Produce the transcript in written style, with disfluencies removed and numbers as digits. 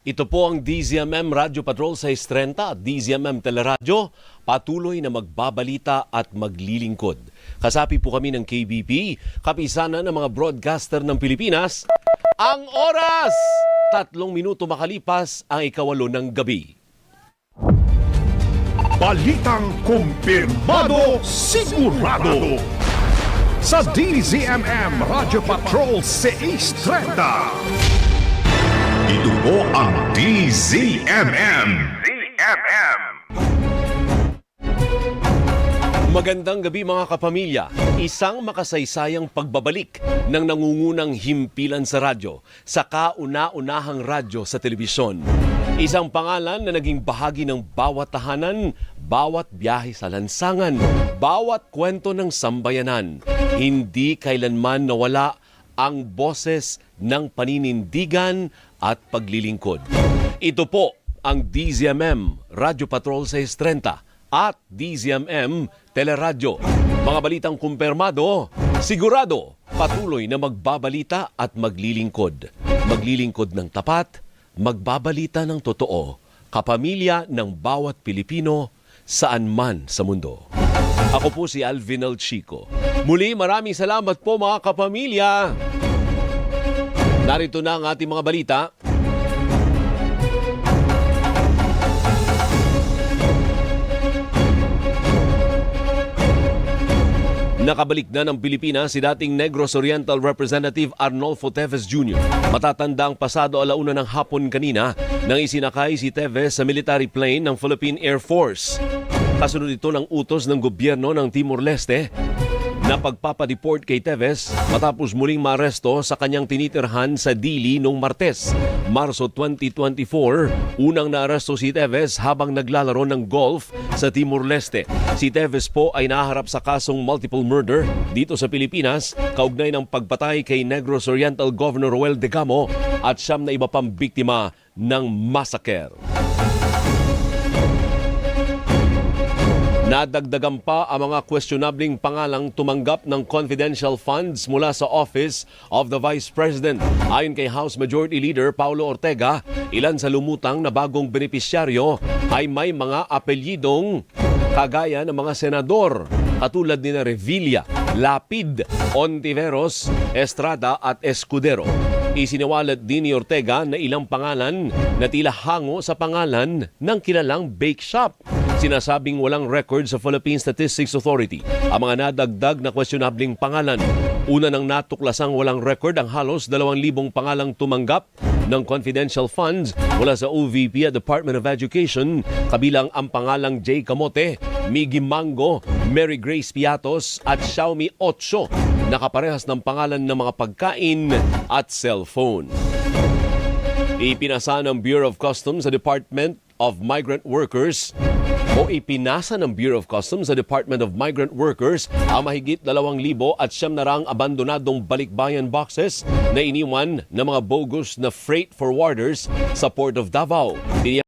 Ito po ang DZMM Radyo Patrol sa 6:30 at DZMM Teleradyo, patuloy na magbabalita at maglilingkod. Kasapi po kami ng KBP, kapisanan ng mga broadcaster ng Pilipinas. Ang oras! 3 minuto makalipas ang 8:08 ng gabi. Balitang kumpirmado, sigurado. Sa DZMM Radyo Patrol 6:30. Ito po ang DZMM. Magandang gabi mga kapamilya. Isang makasaysayang pagbabalik ng nangungunang himpilan sa radyo, sa kauna-unahang radyo sa telebisyon. Isang pangalan na naging bahagi ng bawat tahanan, bawat biyahe sa lansangan, bawat kwento ng sambayanan. Hindi kailanman nawala ang boses ng paninindigan at paglilingkod. Ito po ang DZMM Radyo Patrol 6:30 at DZMM Teleradyo. Mga balitang kumpirmado, sigurado, patuloy na magbabalita at maglilingkod. Maglilingkod ng tapat, magbabalita ng totoo, kapamilya ng bawat Pilipino saan man sa mundo. Ako po si Alvin El Chico. Muli maraming salamat po mga kapamilya. Narito na ang ating mga balita. Nakabalik na ng Pilipinas si dating Negros Oriental Representative Arnolfo Teves Jr. Matatandang pasado 1:00 ng hapon kanina nang isinakay si Teves sa military plane ng Philippine Air Force. Kasunod ito ng utos ng gobyerno ng Timor-Leste na pagpapadeport kay Teves matapos muling maaresto sa kanyang tinitirhan sa Dili noong Martes, Marso 2024. Unang naaresto si Teves habang naglalaro ng golf sa Timor-Leste. Si Teves po ay naharap sa kasong multiple murder dito sa Pilipinas, kaugnay ng pagpatay kay Negros Oriental Governor Roel Degamo at 9 na iba pang biktima ng massacre. Nadagdagan pa ang mga questionabling pangalang tumanggap ng confidential funds mula sa Office of the Vice President. Ayon kay House Majority Leader Paulo Ortega, ilan sa lumutang na bagong benepisyaryo ay may mga apelyidong kagaya ng mga senador katulad ni Revilla, Lapid, Ontiveros, Estrada at Escudero. Isiniwalat din ni Ortega na ilang pangalan na tila hango sa pangalan ng kilalang bake shop. Sinasabing walang record sa Philippine Statistics Authority ang mga nadagdag na questionabling pangalan. Una nang natuklasang walang record ang halos 2,000 pangalang tumanggap ng confidential funds mula sa OVP at Department of Education, kabilang ang pangalang Jay Camote, Miggy Mango, Mary Grace Piatos at Xiaomi 8, nakaparehas ng pangalan ng mga pagkain at cellphone. Ipinasa ng Bureau of Customs sa Department of Migrant Workers ipinasa ng Bureau of Customs sa Department of Migrant Workers ang mahigit 2,900 abandonadong balikbayan boxes na iniwan ng mga bogus na freight forwarders sa Port of Davao.